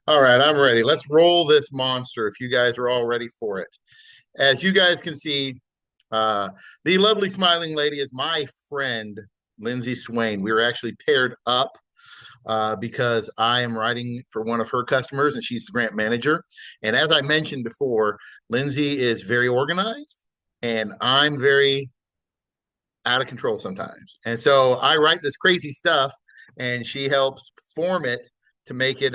All right, I'm ready. Let's roll this monster if you guys are all ready for it. As you guys can see, uh, the lovely smiling lady is my friend, Lindsay Swain. We were actually paired up because I am writing for one of her customers and she's the grant manager. And as I mentioned before, Lindsay is very organized and I'm very out of control sometimes. And so I write this crazy stuff and she helps form it to make it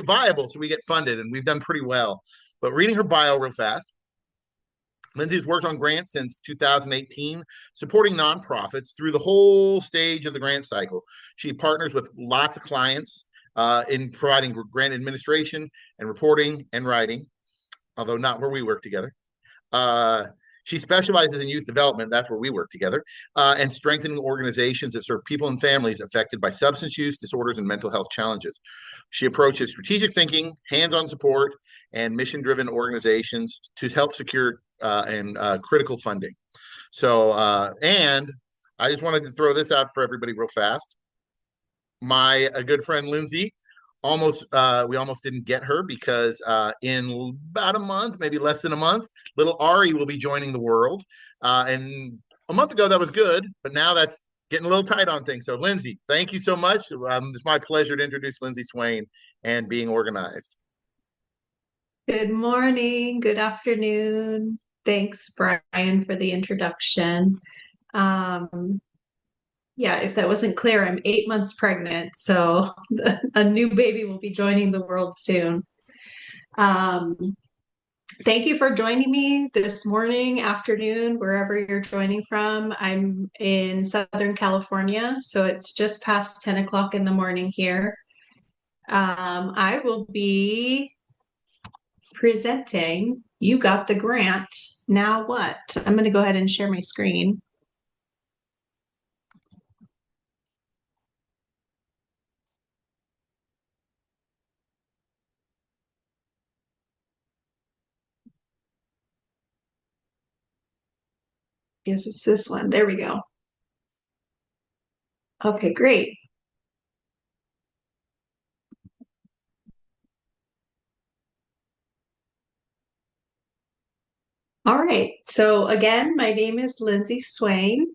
viable so we get funded and we've done pretty well. But reading her bio real fast, Lindsay's worked on grants since 2018, supporting nonprofits through the whole stage of the grant cycle. She partners with lots of clients in providing grant administration and reporting and writing, although not where we work together. Uh, she specializes in youth development. That's where we work together, and strengthening organizations that serve people and families affected by substance use disorders and mental health challenges. She approaches strategic thinking, hands-on support, and mission-driven organizations to help secure and critical funding. And I just wanted to throw this out for everybody real fast. My a good friend Lindsay almost we almost didn't get her because in about a month, maybe less than a month, little Ari will be joining the world. And a month ago that was good, but now that's getting a little tight on things. So Lindsay, thank you so much. It's my pleasure to introduce Lindsay Swain and being organized. Good morning, good afternoon. Thanks, Brian, for the introduction. Um, yeah, if that wasn't clear, I'm 8 months pregnant, so a new baby will be joining the world soon. Um, Thank you for joining me this morning, afternoon, wherever you're joining from. I'm in Southern California, so it's just past 10 o'clock in the morning here. I will be presenting. You got the grant. Now what? I'm going to go ahead and share my screen. Yes, it's this one. There we go. Okay, great. All right. So again, my name is Lindsay Swain.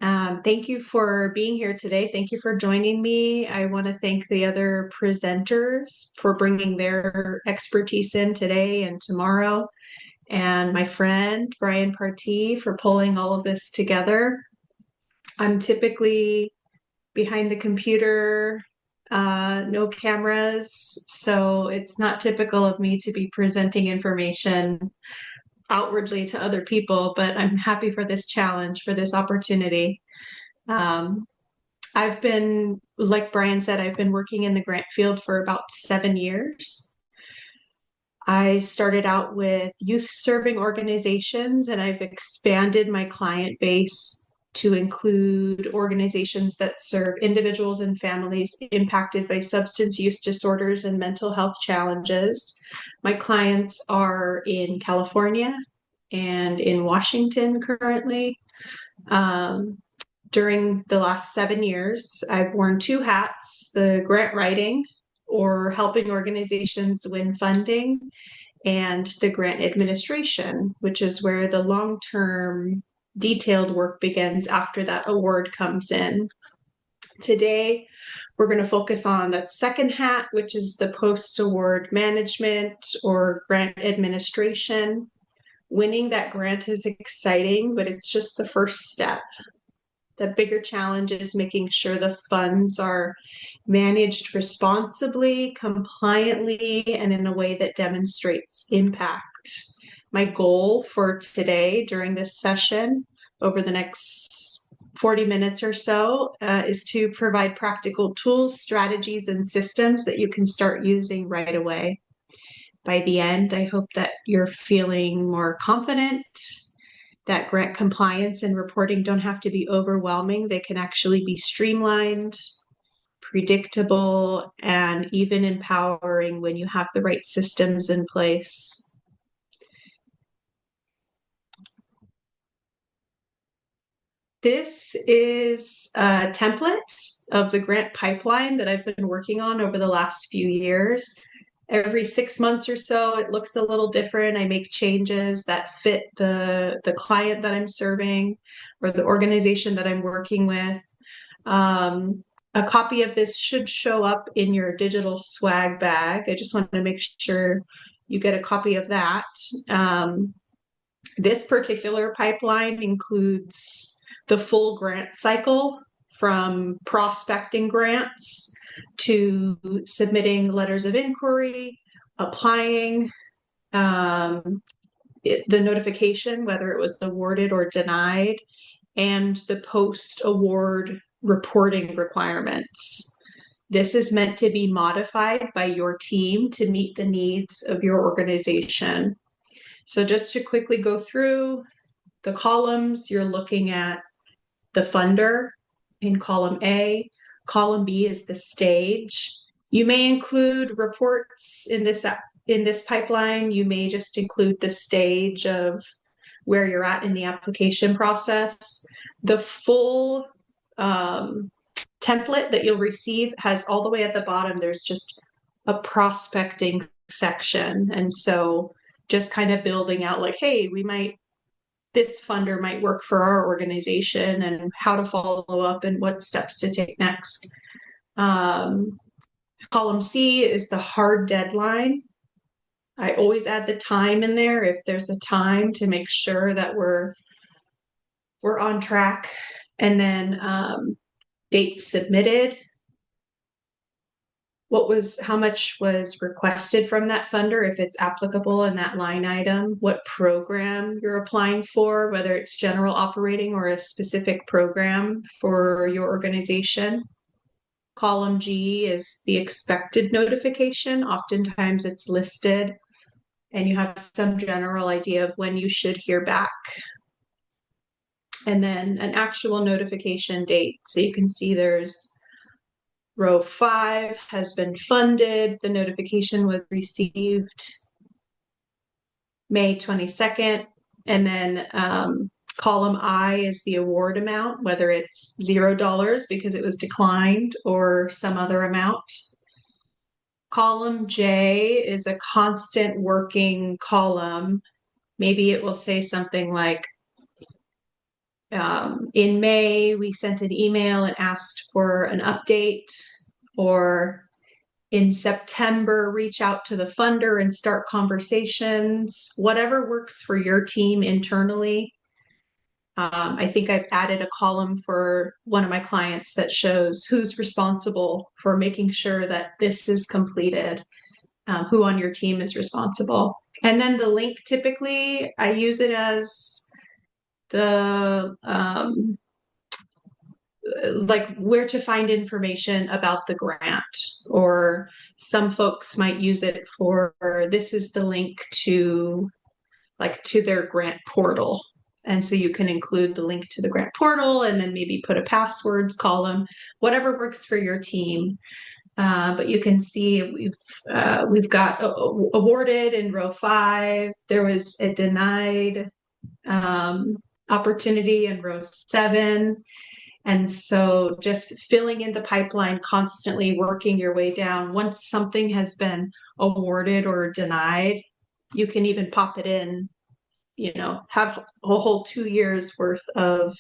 Thank you for being here today. Thank you for joining me. I want to thank the other presenters for bringing their expertise in today and tomorrow, and my friend Brian Partee for pulling all of this together. I'm typically behind the computer, no cameras, so it's not typical of me to be presenting information outwardly to other people, but I'm happy for this challenge, for this opportunity. Um, I've been, like Brian said, I've been working in the grant field for about 7 years. I started out with youth serving organizations and I've expanded my client base to include organizations that serve individuals and families impacted by substance use disorders and mental health challenges. My clients are in California and in Washington currently. Um, During the last 7 years, I've worn two hats: the grant writing or helping organizations win funding, and the grant administration, which is where the long term detailed work begins after that award comes in. Today, we're going to focus on that second hat, which is the post award management or grant administration. Winning that grant is exciting, but it's just the first step. The bigger challenge is making sure the funds are managed responsibly, compliantly, and in a way that demonstrates impact. My goal for today during this session over the next 40 minutes or so is to provide practical tools, strategies, and systems that you can start using right away. By the end, I hope that you're feeling more confident, that grant compliance and reporting don't have to be overwhelming. They can actually be streamlined, predictable, and even empowering when you have the right systems in place. This is a template of the grant pipeline that I've been working on over the last few years. Every 6 months or so, it looks a little different. I make changes that fit the client that I'm serving or the organization that I'm working with. A copy of this should show up in your digital swag bag. I just want to make sure you get a copy of that. This particular pipeline includes the full grant cycle from prospecting grants to submitting letters of inquiry, applying, the notification, whether it was awarded or denied, and the post-award reporting requirements. This is meant to be modified by your team to meet the needs of your organization. So just to quickly go through the columns, you're looking at the funder in column A. Column B is the stage. You may include reports in this pipeline. You may just include the stage of where you're at in the application process. The full template that you'll receive has all the way at the bottom, there's just a prospecting section. And so just kind of building out like, hey, this funder might work for our organization and how to follow up and what steps to take next. Column C is the hard deadline. I always add the time in there if there's a time to make sure that we're on track. And then dates submitted. How much was requested from that funder, if it's applicable in that line item, what program you're applying for, whether it's general operating or a specific program for your organization. Column G is the expected notification. Oftentimes it's listed and you have some general idea of when you should hear back. And then an actual notification date. So you can see there's row 5 has been funded. The notification was received May 22nd. And then column I is the award amount, whether it's $0 because it was declined or some other amount. Column J is a constant working column. Maybe it will say something like, in May, we sent an email and asked for an update, or in September, reach out to the funder and start conversations, whatever works for your team internally. I think I've added a column for one of my clients that shows who's responsible for making sure that this is completed, who on your team is responsible. And then the link, typically, I use it as the like where to find information about the grant, or some folks might use it for, this is the link to their grant portal. And so you can include the link to the grant portal and then maybe put a passwords column, whatever works for your team. But you can see we've got awarded in row 5. There was a denied opportunity in row 7. And so just filling in the pipeline, constantly working your way down. Once something has been awarded or denied, you can even pop it in, have a whole 2 years worth of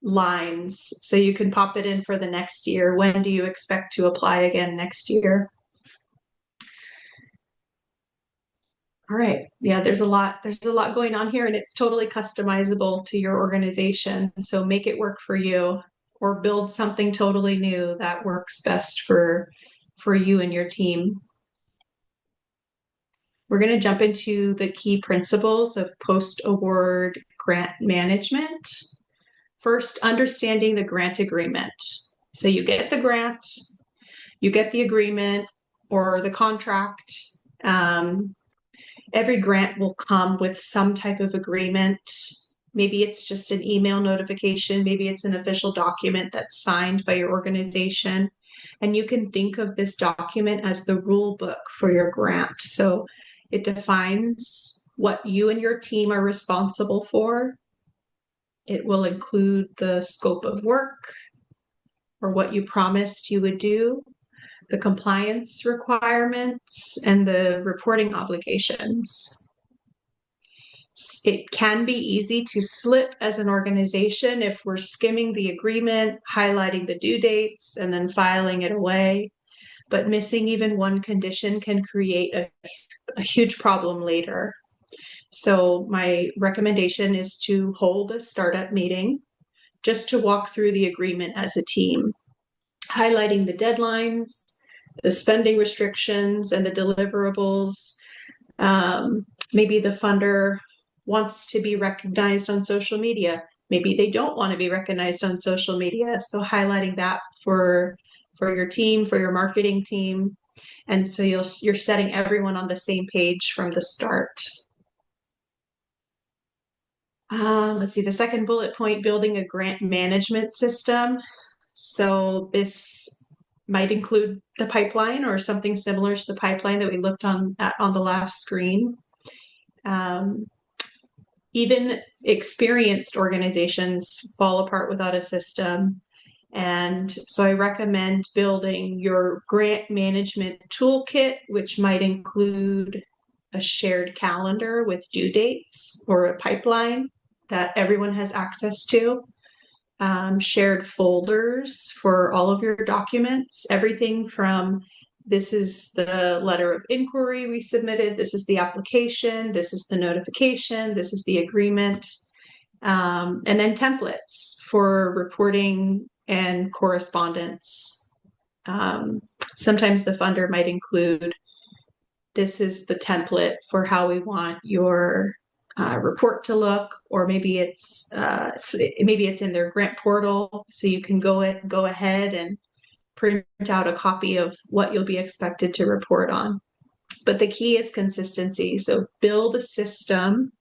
lines. So you can pop it in for the next year. When do you expect to apply again next year? All right. Yeah, there's a lot going on here, and it's totally customizable to your organization. So make it work for you, or build something totally new that works best for you and your team. We're going to jump into the key principles of post-award grant management. First, understanding the grant agreement. So you get the grant, you get the agreement or the contract. Every grant will come with some type of agreement. Maybe it's just an email notification. Maybe it's an official document that's signed by your organization. And you can think of this document as the rule book for your grant. So it defines what you and your team are responsible for. It will include the scope of work or what you promised you would do, the compliance requirements, and the reporting obligations. It can be easy to slip as an organization if we're skimming the agreement, highlighting the due dates, and then filing it away. But missing even one condition can create a huge problem later. So my recommendation is to hold a startup meeting just to walk through the agreement as a team, highlighting the deadlines, the spending restrictions, and the deliverables. Maybe the funder wants to be recognized on social media. Maybe they don't want to be recognized on social media. So highlighting that for your team, for your marketing team. And so you're setting everyone on the same page from the start. Let's see, the second bullet point, building a grant management system. So this might include the pipeline or something similar to the pipeline that we looked on the last screen. Even experienced organizations fall apart without a system. And so I recommend building your grant management toolkit, which might include a shared calendar with due dates or a pipeline that everyone has access to. Shared folders for all of your documents, everything from this is the letter of inquiry we submitted, this is the application, this is the notification, this is the agreement, and then templates for reporting and correspondence. Sometimes the funder might include this is the template for how we want your report to look, or maybe it's in their grant portal, so you can go ahead and print out a copy of what you'll be expected to report on. But the key is consistency. So build a system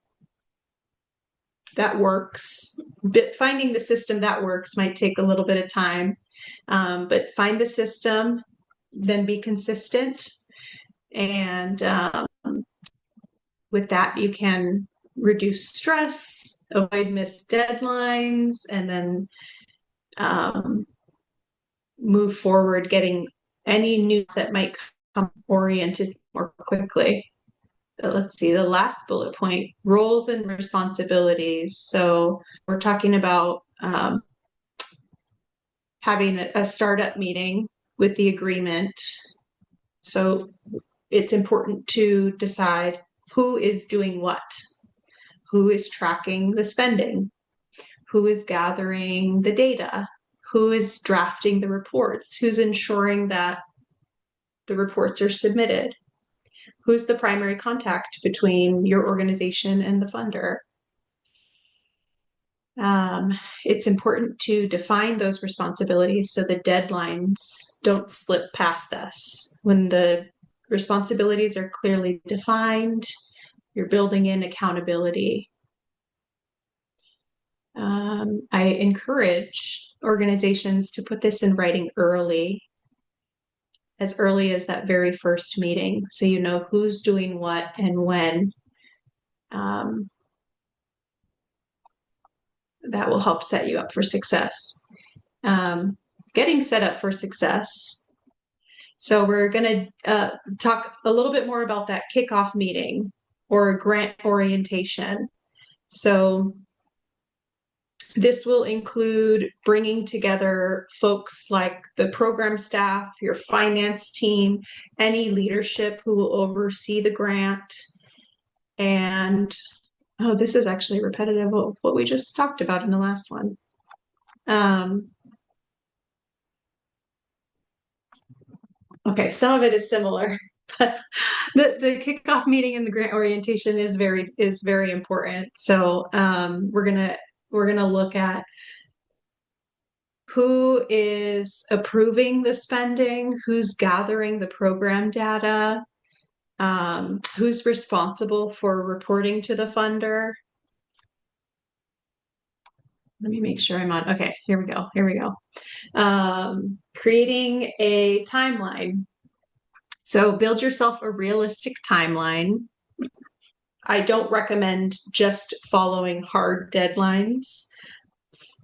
that works. Finding the system that works might take a little bit of time, but find the system, then be consistent, and with that you can reduce stress, avoid missed deadlines, and then move forward, getting any news that might come oriented more quickly. Let's see, the last bullet point, roles and responsibilities. So we're talking about having a startup meeting with the agreement. So it's important to decide who is doing what, who is tracking the spending, who is gathering the data, who is drafting the reports, who's ensuring that the reports are submitted, who's the primary contact between your organization and the funder. It's important to define those responsibilities so the deadlines don't slip past us. When the responsibilities are clearly defined, you're building in accountability. I encourage organizations to put this in writing as early as that very first meeting, so you know who's doing what and when. That will help set you up for success. Getting set up for success. So we're going to talk a little bit more about that kickoff meeting or grant orientation. So this will include bringing together folks like the program staff, your finance team, any leadership who will oversee the grant. And, oh, this is actually repetitive of what we just talked about in the last one. Okay, some of it is similar, but the kickoff meeting and the grant orientation is very important. So we're gonna look at who is approving the spending, who's gathering the program data, who's responsible for reporting to the funder. Let me make sure I'm on. Okay, here we go. Creating a timeline. So build yourself a realistic timeline. I don't recommend just following hard deadlines.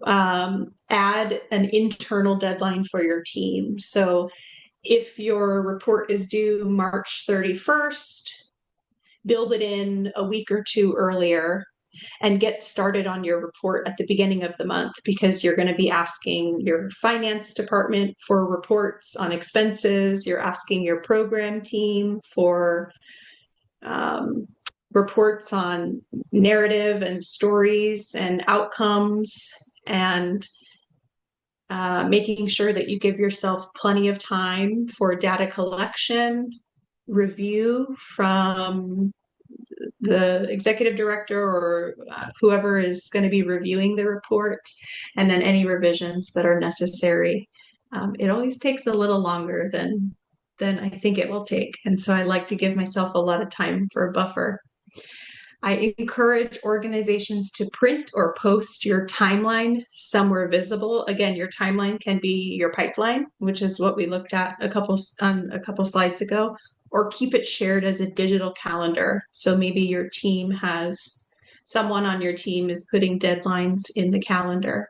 add an internal deadline for your team. So if your report is due March 31st, build it in a week or two earlier and get started on your report at the beginning of the month, because you're going to be asking your finance department for reports on expenses. You're asking your program team for um, reports on narrative and stories and outcomes, and making sure that you give yourself plenty of time for data collection, review from the executive director or whoever is going to be reviewing the report, and then any revisions that are necessary. It always takes a little longer than I think it will take, and so I like to give myself a lot of time for a buffer. I encourage organizations to print or post your timeline somewhere visible. Again, your timeline can be your pipeline, which is what we looked at a couple slides ago, or keep it shared as a digital calendar. So maybe your team has someone on your team is putting deadlines in the calendar.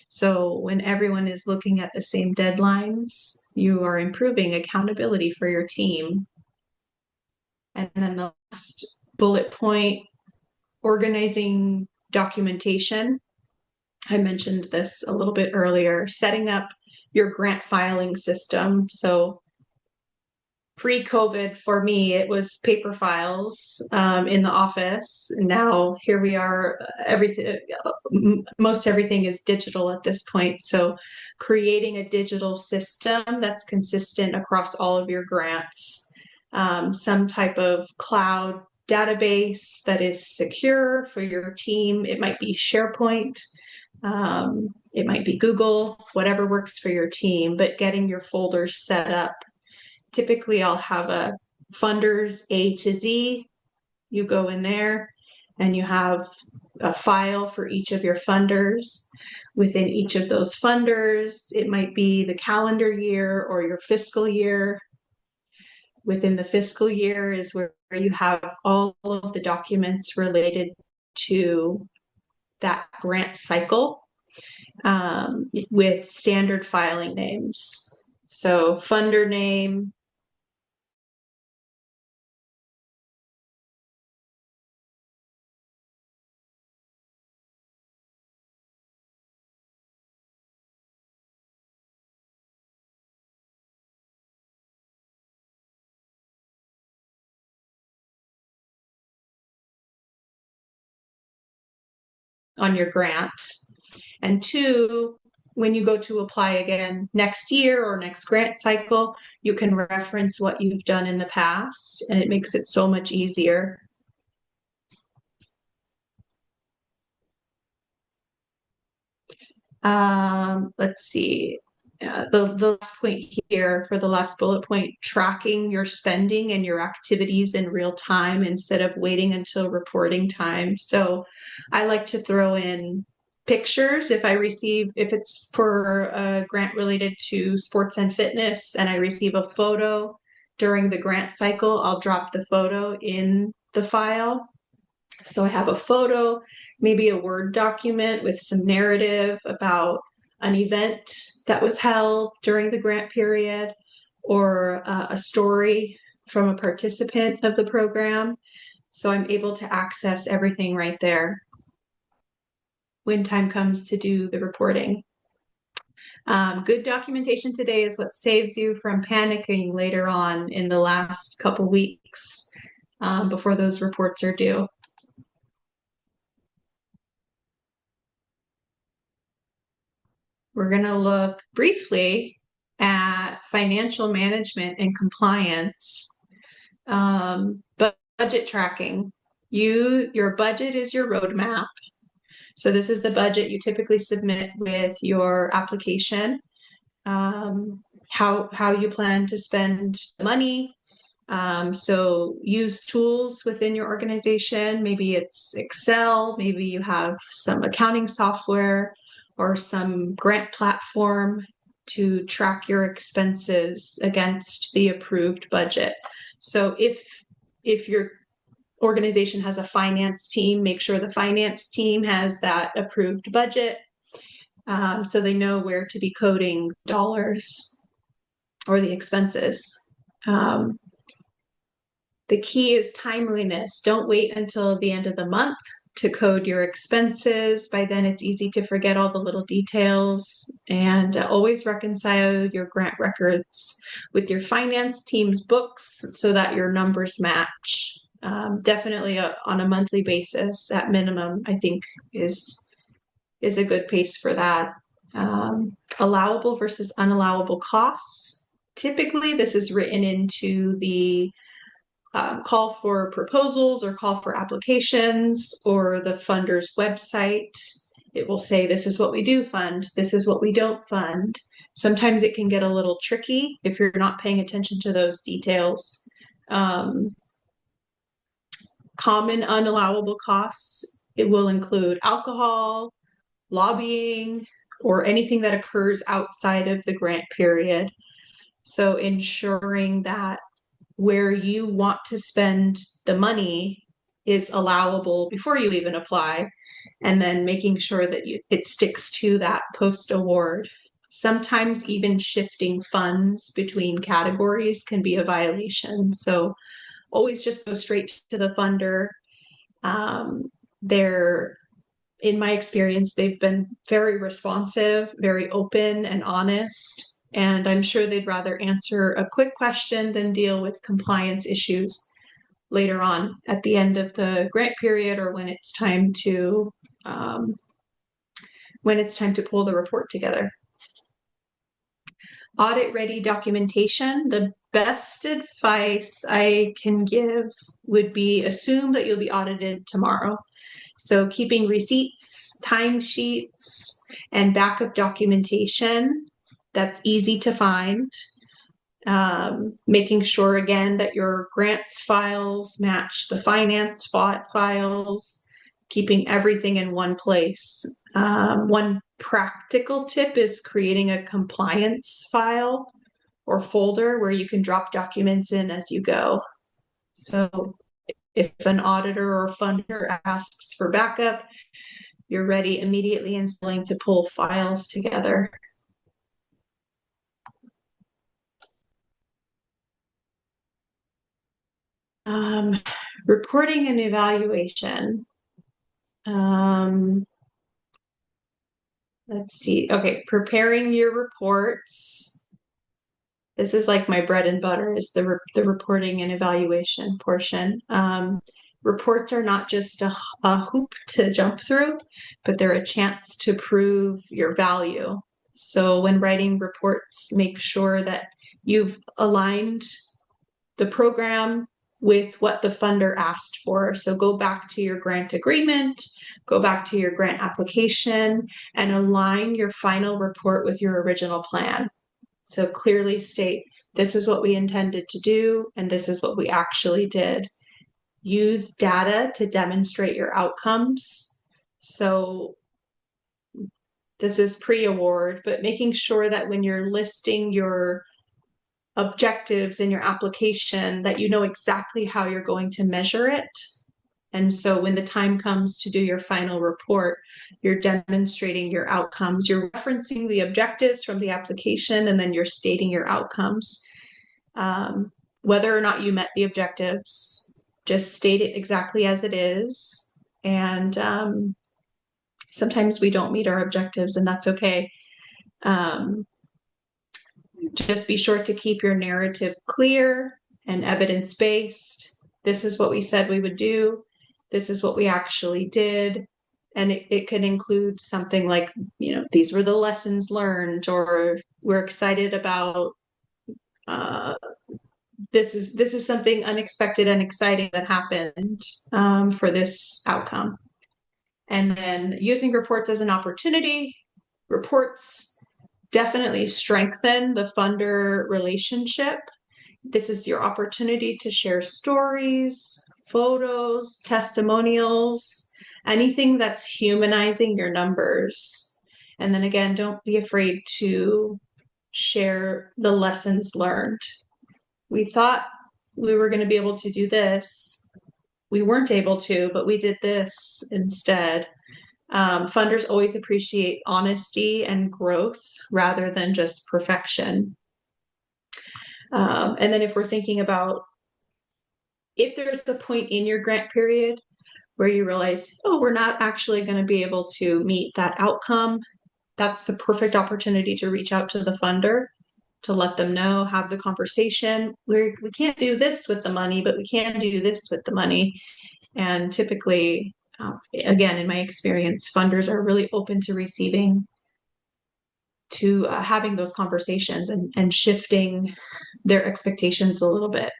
So when everyone is looking at the same deadlines, you are improving accountability for your team. And then the last bullet point, organizing documentation. I mentioned this a little bit earlier, setting up your grant filing system. So pre-COVID for me, it was paper files in the office. Now here we are, most everything is digital at this point. So creating a digital system that's consistent across all of your grants, some type of cloud database that is secure for your team. It might be SharePoint, it might be Google, whatever works for your team, but getting your folders set up. Typically, I'll have a funders A to Z. You go in there and you have a file for each of your funders. Within each of those funders, it might be the calendar year or your fiscal year. Within the fiscal year is where you have all of the documents related to that grant cycle, with standard filing names. So funder name, on your grant. And two, when you go to apply again next year or next grant cycle, you can reference what you've done in the past, and it makes it so much easier. Let's see. The last point here for the last bullet point, tracking your spending and your activities in real time instead of waiting until reporting time. So I like to throw in pictures if it's for a grant related to sports and fitness and I receive a photo during the grant cycle, I'll drop the photo in the file. So I have a photo, maybe a Word document with some narrative about an event that was held during the grant period, or a story from a participant of the program. So I'm able to access everything right there when time comes to do the reporting. Good documentation today is what saves you from panicking later on in the last couple weeks before those reports are due. We're going to look briefly at financial management and compliance. Budget tracking. Your budget is your roadmap. So this is the budget you typically submit with your application. How you plan to spend money. So use tools within your organization. Maybe it's Excel, maybe you have some accounting software or some grant platform to track your expenses against the approved budget. So if your organization has a finance team, make sure the finance team has that approved budget. so they know where to be coding dollars or the expenses. Um, the key is timeliness. Don't wait until the end of the month to code your expenses. By then, it's easy to forget all the little details. And always reconcile your grant records with your finance team's books so that your numbers match. Definitely on a monthly basis at minimum, I think is a good pace for that. Allowable versus unallowable costs. Typically, this is written into the call for proposals or call for applications or the funder's website. It will say, this is what we do fund, this is what we don't fund. Sometimes it can get a little tricky if you're not paying attention to those details. Common unallowable costs, it will include alcohol, lobbying, or anything that occurs outside of the grant period. So ensuring that where you want to spend the money is allowable before you even apply, and then making sure that it sticks to that post award. Sometimes even shifting funds between categories can be a violation. So always just go straight to the funder. They're, in my experience, they've been very responsive, very open and honest. And I'm sure they'd rather answer a quick question than deal with compliance issues later on at the end of the grant period or when it's time to pull the report together. Audit ready documentation. The best advice I can give would be assume that you'll be audited tomorrow. So keeping receipts, timesheets, and backup documentation that's easy to find. Making sure again that your grants files match the finance files, keeping everything in one place. One practical tip is creating a compliance file or folder where you can drop documents in as you go. So if an auditor or funder asks for backup, you're ready immediately and willing to pull files together. Reporting and evaluation. Let's see. Okay, preparing your reports. This is like my bread and butter is the reporting and evaluation portion. Reports are not just a hoop to jump through, but they're a chance to prove your value. So when writing reports, make sure that you've aligned the program with what the funder asked for. So go back to your grant agreement, go back to your grant application, and align your final report with your original plan. So clearly state, this is what we intended to do, and this is what we actually did. Use data to demonstrate your outcomes. So this is pre-award, but making sure that when you're listing your objectives in your application that you know exactly how you're going to measure it. And so when the time comes to do your final report, you're demonstrating your outcomes. You're referencing the objectives from the application, and then you're stating your outcomes. Whether or not you met the objectives, just state it exactly as it is. And sometimes we don't meet our objectives, and that's okay. Just be sure to keep your narrative clear and evidence-based. This is what we said we would do. This is what we actually did. And it can include something like, these were the lessons learned, or we're excited about this is something unexpected and exciting that happened for this outcome. And then using reports as an opportunity. Reports definitely strengthen the funder relationship. This is your opportunity to share stories, photos, testimonials, anything that's humanizing your numbers. And then again, don't be afraid to share the lessons learned. We thought we were going to be able to do this. We weren't able to, but we did this instead. Funders always appreciate honesty and growth rather than just perfection. And then if we're thinking about if there's a point in your grant period where you realize, oh, we're not actually going to be able to meet that outcome, that's the perfect opportunity to reach out to the funder to let them know, have the conversation. We can't do this with the money, but we can do this with the money. And typically, again, in my experience, funders are really open to receiving, to having those conversations and shifting their expectations a little bit.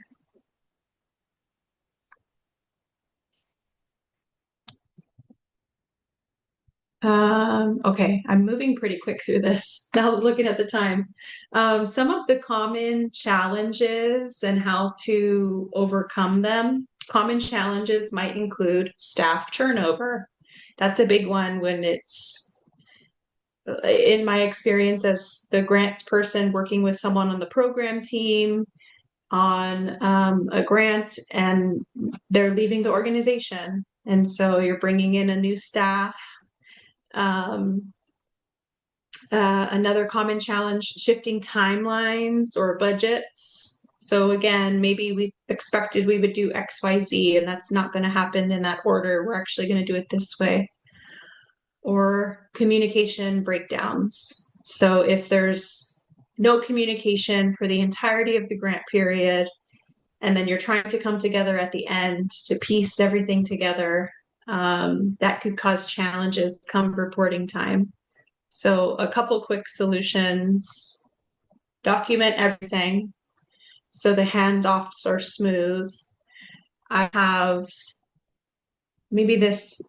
Okay, I'm moving pretty quick through this now looking at the time. Some of the common challenges and how to overcome them. Common challenges might include staff turnover. That's a big one when it's, in my experience as the grants person working with someone on the program team on a grant and they're leaving the organization. And so you're bringing in a new staff. Um, Another common challenge, shifting timelines or budgets. So again, maybe we expected we would do XYZ and that's not going to happen in that order. We're actually going to do it this way. Or communication breakdowns. So if there's no communication for the entirety of the grant period, and then you're trying to come together at the end to piece everything together, that could cause challenges come reporting time. So a couple quick solutions: document everything so the handoffs are smooth. I have maybe this,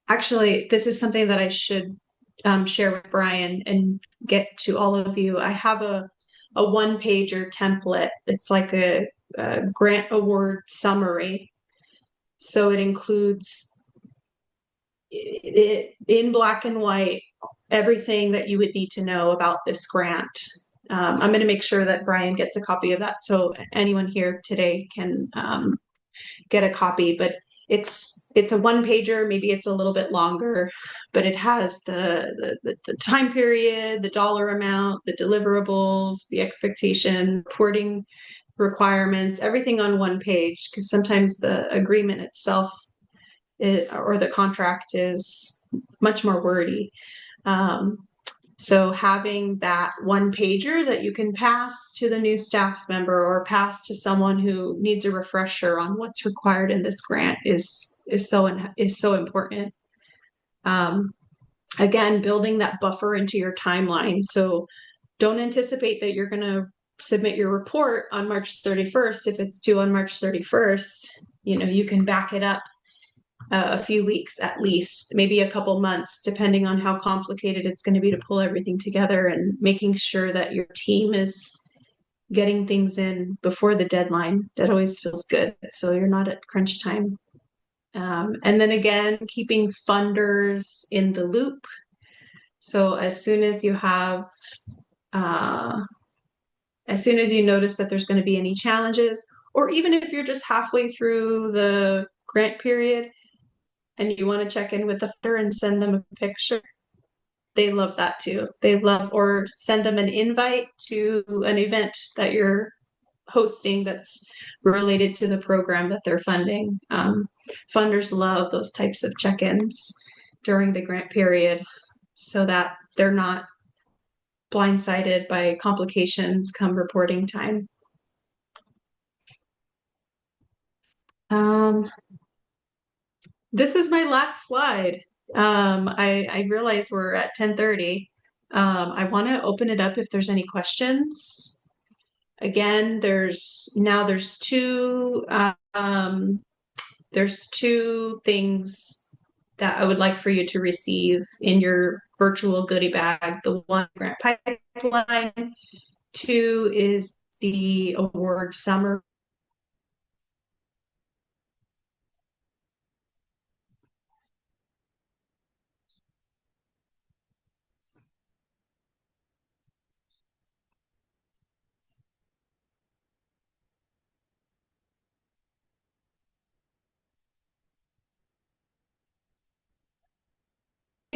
actually, this is something that I should share with Brian and get to all of you. I have a one-pager template. It's like a grant award summary. So it includes it in black and white, everything that you would need to know about this grant. I'm going to make sure that Brian gets a copy of that so anyone here today can get a copy. But it's a one pager, maybe it's a little bit longer, but it has the time period, the dollar amount, the deliverables, the expectation, reporting requirements, everything on one page, because sometimes the agreement itself or the contract is much more wordy. So having that one pager that you can pass to the new staff member or pass to someone who needs a refresher on what's required in this grant is so important. Again, building that buffer into your timeline. So don't anticipate that you're going to submit your report on March 31st. If it's due on March 31st, you can back it up a few weeks at least, maybe a couple months, depending on how complicated it's going to be to pull everything together, and making sure that your team is getting things in before the deadline. That always feels good. So you're not at crunch time. And then again, keeping funders in the loop. So as soon as you notice that there's going to be any challenges, or even if you're just halfway through the grant period, and you want to check in with the funder and send them a picture, they love that too. Or send them an invite to an event that you're hosting that's related to the program that they're funding. Funders love those types of check-ins during the grant period so that they're not blindsided by complications come reporting time. This is my last slide. I realize we're at 10:30. I want to open it up if there's any questions. Again, there's two things that I would like for you to receive in your virtual goodie bag. The one, grant pipeline. Two is the award summary.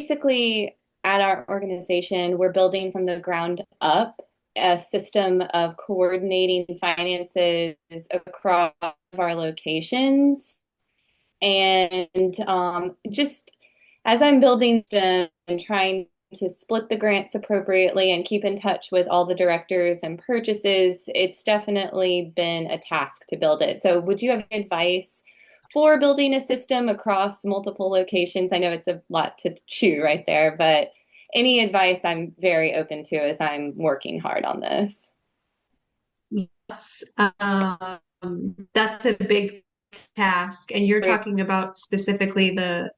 basically, at our organization, we're building from the ground up a system of coordinating finances across our locations. And just as I'm building them and trying to split the grants appropriately and keep in touch with all the directors and purchases, it's definitely been a task to build it. So, would you have advice for building a system across multiple locations? I know it's a lot to chew right there, but any advice I'm very open to as I'm working hard on this. Yes, that's a big task, and you're Right. talking about specifically the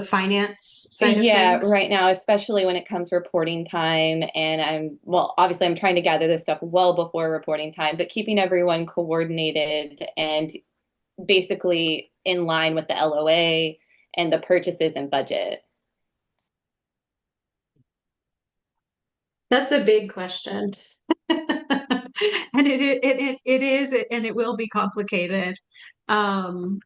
finance side of Yeah, right things. now, especially when it comes reporting time, and well, obviously I'm trying to gather this stuff well before reporting time, but keeping everyone coordinated and basically in line with the LOA and the purchases and budget. That's a big question. And it is, and it will be complicated. Um,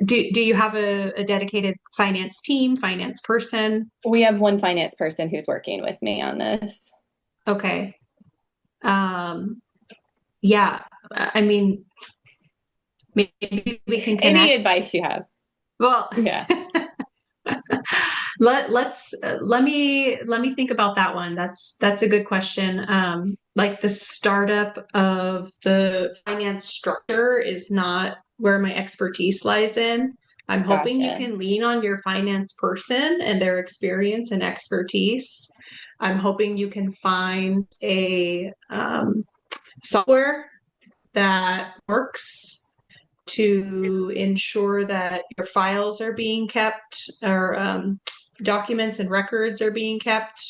do you have a dedicated finance team, finance person? We have one finance person who's working with me on this. Okay. Um, yeah, I mean, maybe we can Any connect. advice you have? Well, Yeah, let me think about that one. That's a good question. Like the startup of the finance structure is not where my expertise lies in. I'm hoping you gotcha. can lean on your finance person and their experience and expertise. I'm hoping you can find a software that works to ensure that your files are being kept, or documents and records are being kept.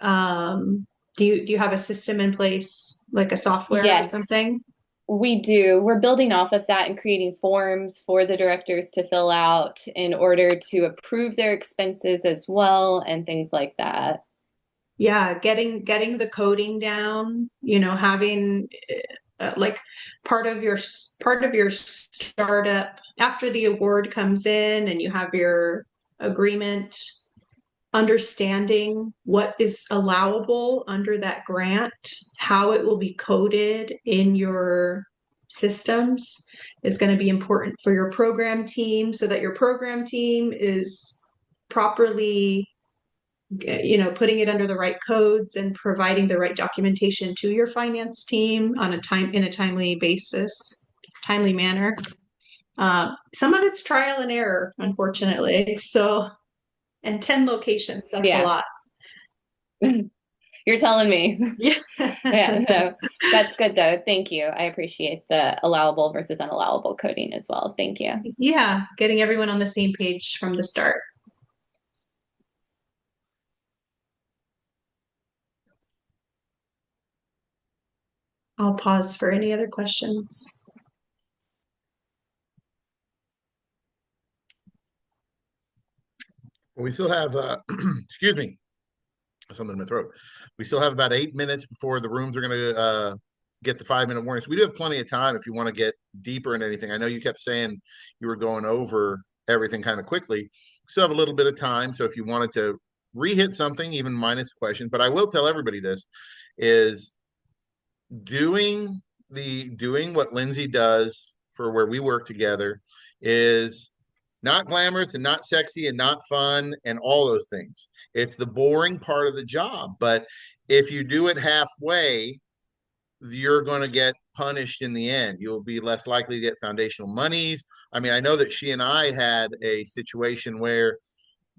Do you have a system in place, like a software or Yes, something? we do. We're building off of that and creating forms for the directors to fill out in order to approve their expenses as well and things like that. Yeah, getting the coding down, having like part of your startup after the award comes in and you have your agreement, understanding what is allowable under that grant, how it will be coded in your systems is going to be important for your program team so that your program team is properly, putting it under the right codes and providing the right documentation to your finance team in a timely basis, timely manner. Some of it's trial and error, unfortunately. So, and 10 locations, that's a Yeah, lot. you're telling me. Yeah. Yeah, no, that's good though. Thank you. I appreciate the allowable versus unallowable coding as well. Thank you. Yeah, getting everyone on the same page from the start. I'll pause for any other questions. Well, we still have, excuse me, something in my throat. We still have about 8 minutes before the rooms are going to get the 5 minute warning. So we do have plenty of time if you want to get deeper in anything. I know you kept saying you were going over everything kind of quickly. Still have a little bit of time. So if you wanted to re-hit something, even minus questions, but I will tell everybody this is doing what Lindsay does for where we work together is not glamorous and not sexy and not fun and all those things. It's the boring part of the job. But if you do it halfway, you're going to get punished in the end. You'll be less likely to get foundational monies. I mean, I know that she and I had a situation where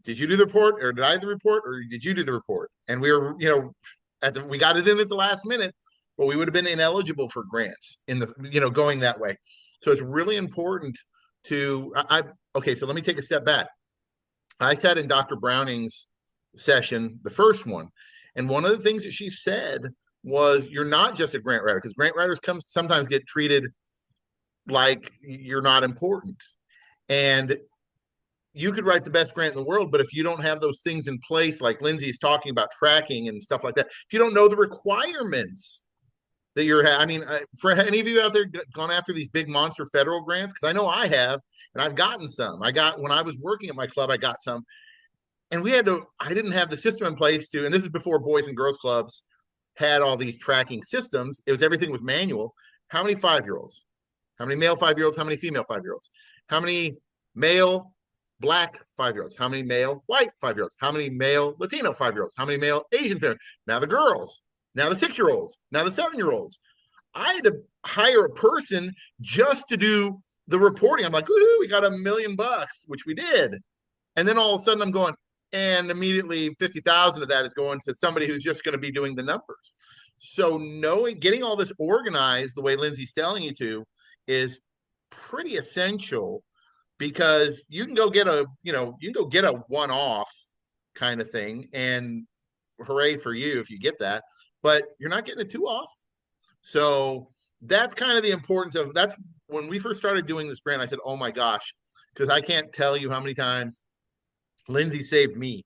did you do the report or did I do the report or did you do the report? And we were, we got it in at the last minute, but we would have been ineligible for grants in the, going that way. So it's really important okay, so let me take a step back. I sat in Dr. Browning's session, the first one, and one of the things that she said was you're not just a grant writer because grant writers sometimes get treated like you're not important. And you could write the best grant in the world, but if you don't have those things in place, like Lindsay is talking about tracking and stuff like that, if you don't know the requirements that I mean, for any of you out there gone after these big monster federal grants, because I know I have, and I've gotten some. When I was working at my club, I got some. And I didn't have the system in place and this is before Boys and Girls Clubs had all these tracking systems. Everything was manual. How many 5-year-olds? How many male 5-year-olds? How many female 5-year-olds? How many male Black 5-year-olds? How many male white 5-year-olds? How many male Latino 5-year-olds? How many male Asian 5-year-olds? Now the girls, now the 6-year-olds, now the 7-year-olds. I had to hire a person just to do the reporting. I'm like, ooh, we got $1 million, which we did. And then all of a sudden I'm going, and immediately 50,000 of that is going to somebody who's just going to be doing the numbers. So getting all this organized the way Lindsay's telling you to is pretty essential, because you can go get a one-off kind of thing, and hooray for you if you get that, but you're not getting it too off. So that's kind of the importance of that's when we first started doing this grant. I said, oh my gosh, because I can't tell you how many times Lindsay saved me,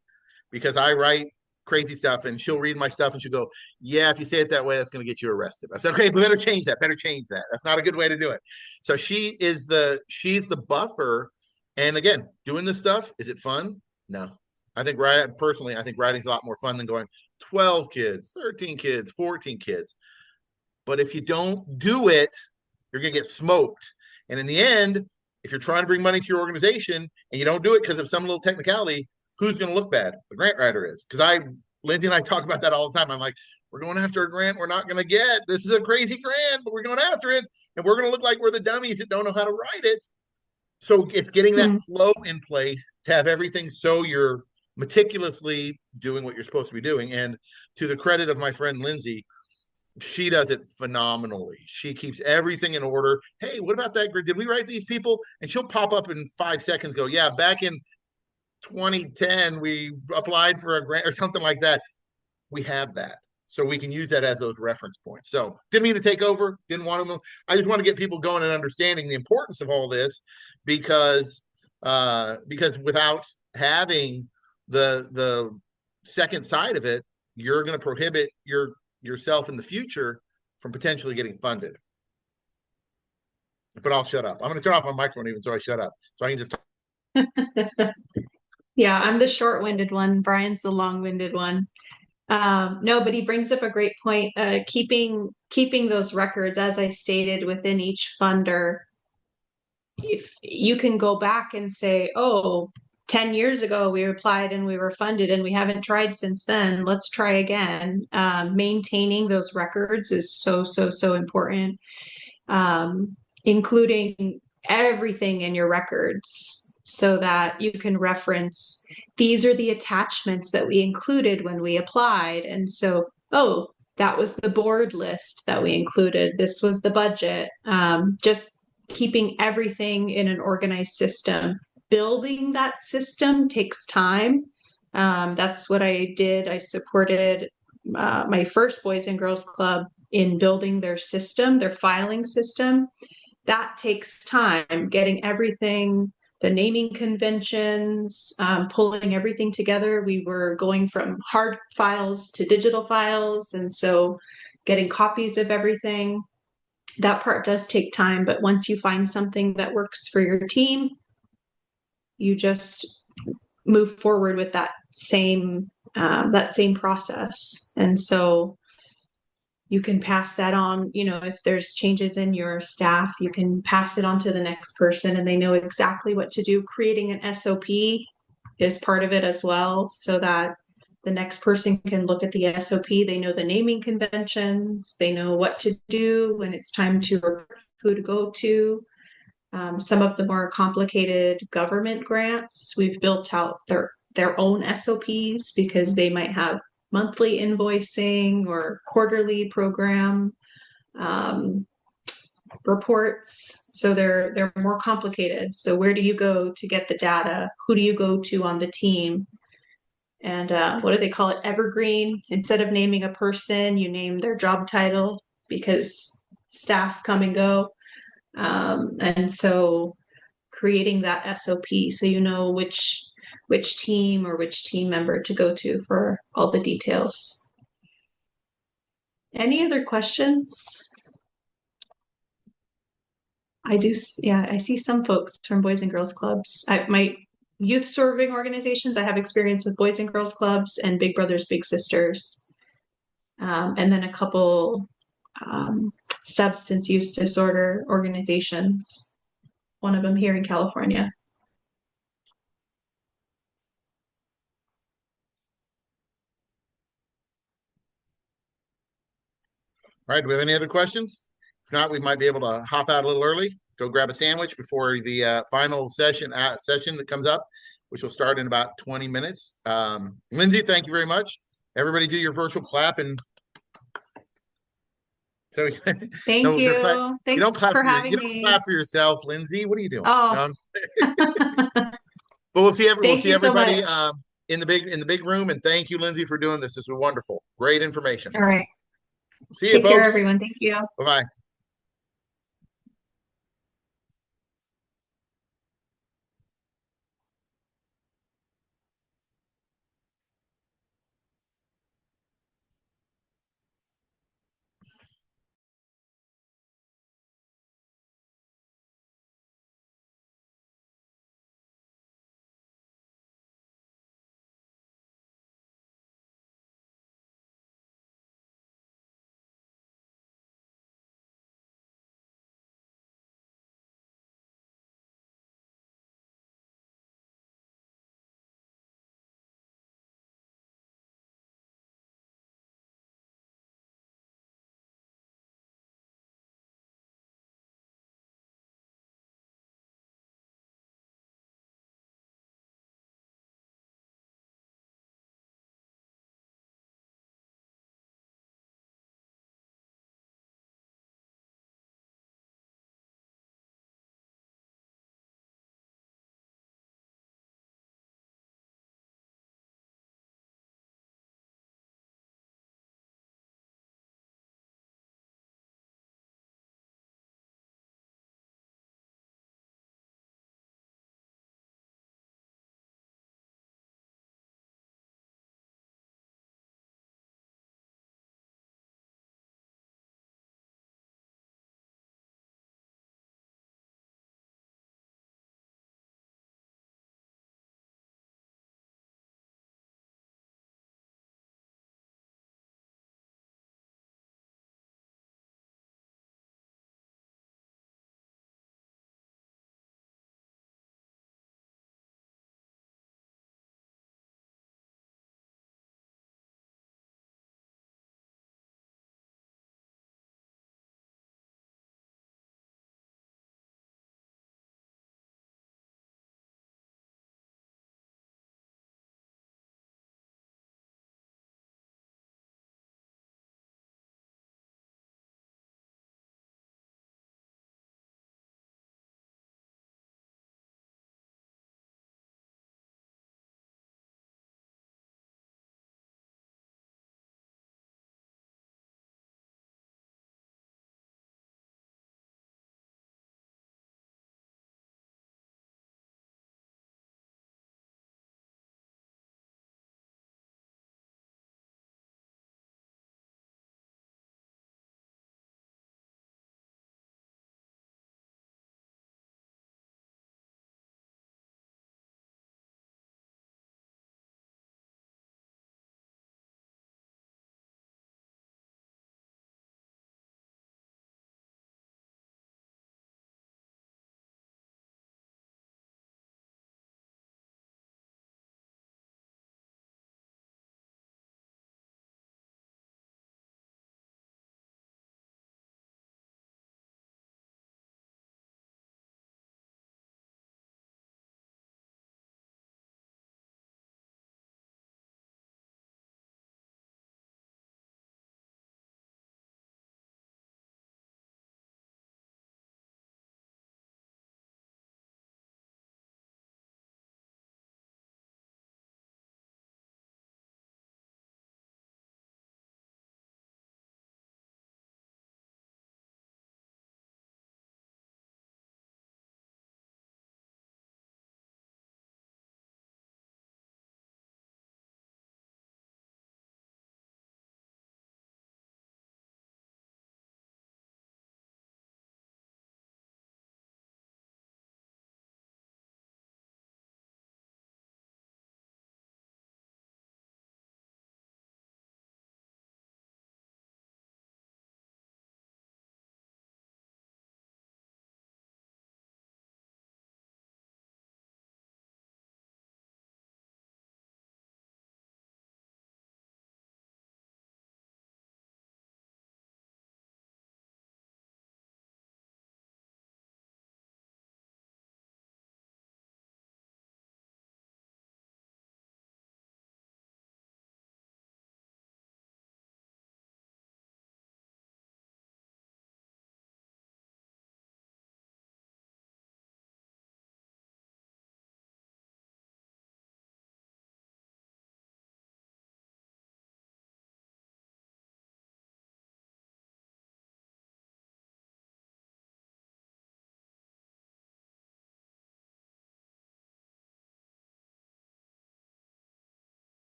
because I write crazy stuff and she'll read my stuff and she'll go, yeah, if you say it that way, that's going to get you arrested. I said, okay, but better change that. That's not a good way to do it. So she's the buffer. And again, doing this stuff, is it fun? No. I think personally, I think writing's a lot more fun than going 12 kids, 13 kids, 14 kids. But if you don't do it, you're going to get smoked. And in the end, if you're trying to bring money to your organization and you don't do it because of some little technicality, who's going to look bad? The grant writer is. Because Lindsay and I talk about that all the time. I'm like, we're going after a grant we're not going to get. This is a crazy grant, but we're going after it. And we're going to look like we're the dummies that don't know how to write it. So it's getting that flow in place to have everything so you're meticulously doing what you're supposed to be doing. And to the credit of my friend Lindsay, she does it phenomenally. She keeps everything in order. Hey, what about that? Did we write these people? And she'll pop up in 5 seconds, go, yeah, back in 2010, we applied for a grant or something like that. We have that. So we can use that as those reference points. So didn't mean to take over. Didn't want to. I just want to get people going and understanding the importance of all this, because without having the second side of it, you're going to prohibit yourself in the future from potentially getting funded. But I'll shut up. I'm going to turn off my microphone even so I shut up. So I can just talk. Yeah, I'm the short-winded one. Brian's the long-winded one. No, but he brings up a great point. Keeping those records, as I stated, within each funder. If you can go back and say, oh, 10 years ago we applied and we were funded and we haven't tried since then, let's try again. Maintaining those records is so important, including everything in your records so that you can reference, these are the attachments that we included when we applied. And so, oh, that was the board list that we included. This was the budget. Just keeping everything in an organized system. Building that system takes time. That's what I did. I supported my first Boys and Girls Club in building their system, their filing system. That takes time, getting everything, the naming conventions, pulling everything together. We were going from hard files to digital files, and so getting copies of everything. That part does take time, but once you find something that works for your team, you just move forward with that same process. And so you can pass that on, if there's changes in your staff, you can pass it on to the next person and they know exactly what to do. Creating an SOP is part of it as well, so that the next person can look at the SOP. They know the naming conventions. They know what to do when it's time to who to go to. Some of the more complicated government grants, we've built out their own SOPs because they might have monthly invoicing or quarterly program reports. So they're more complicated. So where do you go to get the data? Who do you go to on the team? And what do they call it? Evergreen. Instead of naming a person, you name their job title because staff come and go. And so creating that SOP so you know which team or which team member to go to for all the details. Any other questions? I do, yeah, I see some folks from Boys and Girls Clubs. youth serving organizations. I have experience with Boys and Girls Clubs and Big Brothers Big Sisters, and then a couple substance use disorder organizations, one of them here in California. All right, do we have any other questions? If not, we might be able to hop out a little early, go grab a sandwich before the final session that comes up, which will start in about 20 minutes. Lindsay, thank you very much. Everybody do your virtual clap. And so Thank no, they're clap. you. You don't Thanks clap for for you having don't me. clap for yourself, Lindsay. What are you doing? Oh, But we'll thank see you so everybody much. in the big room. And thank you, Lindsay, for doing this. This was wonderful. Great information. All right. See you, Take care, folks. everyone. Thank you. Bye bye.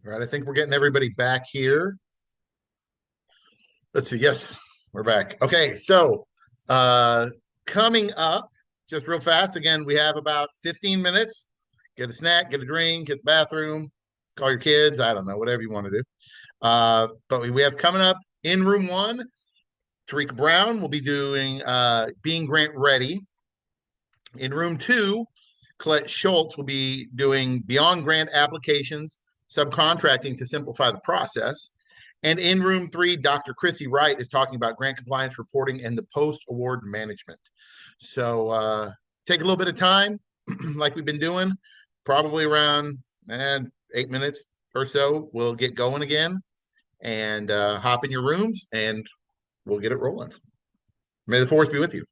All right, I think we're getting everybody back here. Let's see. Yes, we're back. Okay, so coming up, just real fast. Again, we have about 15 minutes. Get a snack, get a drink, get the bathroom, call your kids. I don't know, whatever you want to do. But we have coming up in room one, Tarika Brown will be doing Being Grant Ready. In room two, Colette Schultz will be doing Beyond Grant Applications, Subcontracting to Simplify the Process. And in room three, Dr. Chrissy Wright is talking about grant compliance reporting and the post-award management. So take a little bit of time, like we've been doing, probably around 8 minutes or so. We'll get going again and hop in your rooms and we'll get it rolling. May the force be with you.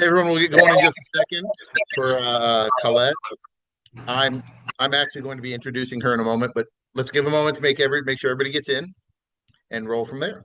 Everyone will get going in just a second for Colette. I'm actually going to be introducing her in a moment, but let's give a moment to make sure everybody gets in and roll from there.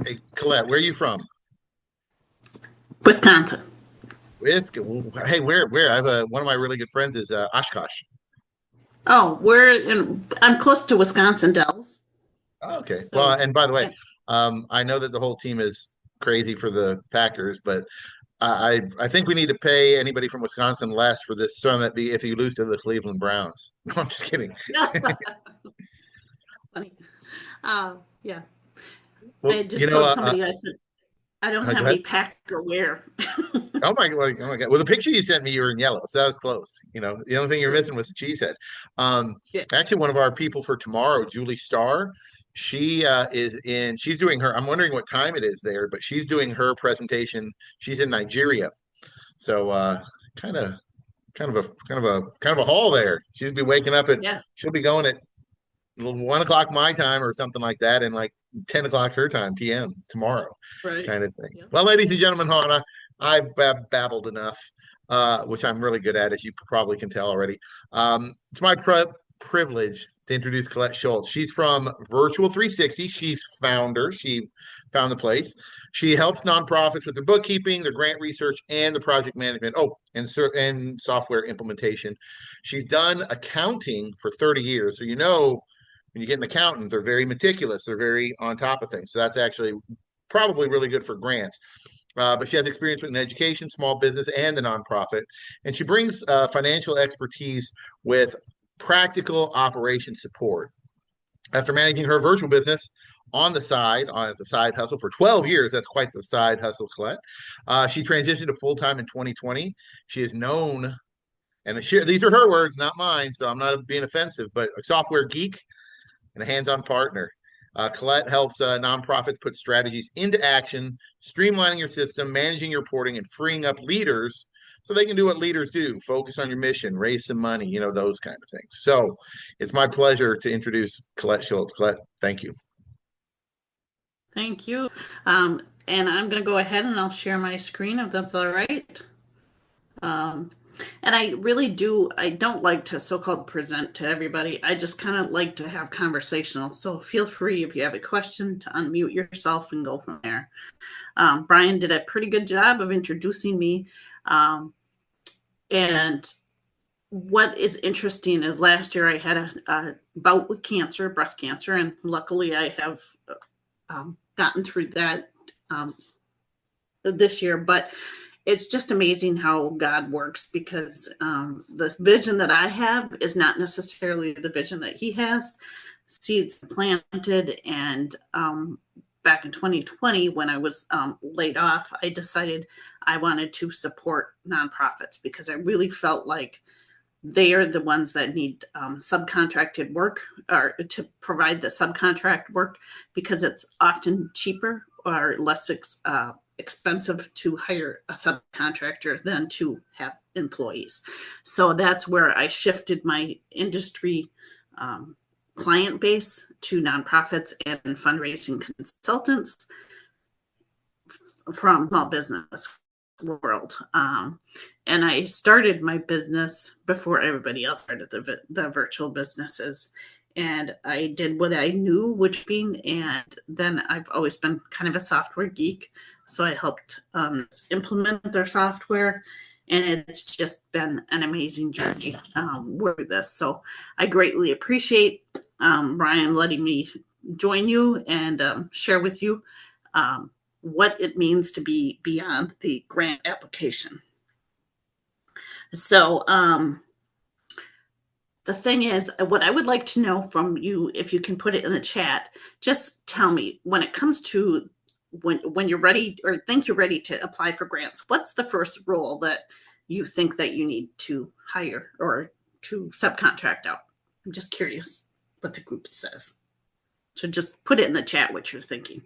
Hey, Colette, where are you from? Wisconsin. Hey, where? I have one of my really good friends is Oshkosh. Oh, I'm close to Wisconsin Dells. Oh, okay. Well, So, and by the way, yeah. I know that the whole team is crazy for the Packers, but I think we need to pay anybody from Wisconsin less for this summit if you lose to the Cleveland Browns. No, I'm just kidding. Funny. Yeah. I Well, just told somebody, I said, I don't go have ahead. any Packer wear. Oh my God. Well, the picture you sent me, you were in yellow, so that was close. The only thing you're missing was the cheese head. Um, Yeah. Actually, one of our people for tomorrow, Julie Starr, she's doing I'm wondering what time it is there, but she's doing her presentation. She's in Nigeria. So kind of kind of a haul there. She'll be waking up Yeah. she'll be going at 1 o'clock my time or something like that, and like 10 o'clock her time, PM tomorrow, Right. kind of thing. Yep. Well, ladies and gentlemen, Hannah, I've babbled enough, which I'm really good at, as you probably can tell already. It's my privilege to introduce Colette Schultz. She's from Virtual 360. She's founder. She found the place. She helps nonprofits with their bookkeeping, their grant research, and the project management. Oh, and software implementation. She's done accounting for 30 years. So when you get an accountant, they're very meticulous. They're very on top of things. So that's actually probably really good for grants. But she has experience in education, small business, and the nonprofit. And she brings financial expertise with practical operation support. After managing her virtual business on the side, as a side hustle for 12 years, that's quite the side hustle, Colette. She transitioned to full time in 2020. She is known, and these are her words, not mine, so I'm not being offensive, but a software geek and a hands-on partner. Colette helps nonprofits put strategies into action, streamlining your system, managing your reporting, and freeing up leaders so they can do what leaders do: focus on your mission, raise some money, those kind of things. So it's my pleasure to introduce Colette Schultz. Colette, thank you. Thank you. And I'm going to go ahead and I'll share my screen if that's all right. And I don't like to so-called present to everybody. I just kind of like to have conversational. So feel free if you have a question to unmute yourself and go from there. Brian did a pretty good job of introducing me. And what is interesting is last year I had a bout with cancer, breast cancer, and luckily I have gotten through that this year. But it's just amazing how God works, because the vision that I have is not necessarily the vision that He has. Seeds planted, and back in 2020, when I was laid off, I decided I wanted to support nonprofits because I really felt like they are the ones that need subcontracted work, or to provide the subcontract work, because it's often cheaper or less expensive to hire a subcontractor than to have employees. So that's where I shifted my industry client base to nonprofits and fundraising consultants from small business world. And I started my business before everybody else started the virtual businesses. And I did what I knew, which being, and then I've always been kind of a software geek. So I helped implement their software. And it's just been an amazing journey with this. So I greatly appreciate Brian letting me join you and share with you what it means to be beyond the grant application. So the thing is, what I would like to know from you, if you can put it in the chat, just tell me when it comes to when you're ready or think you're ready to apply for grants, what's the first role that you think that you need to hire or to subcontract out? I'm just curious what the group says. So just put it in the chat what you're thinking.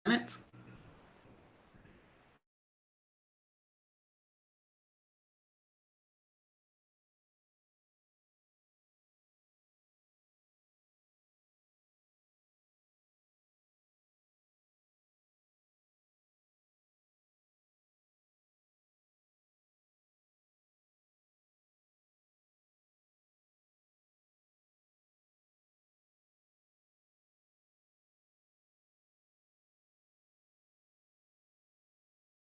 Minutes.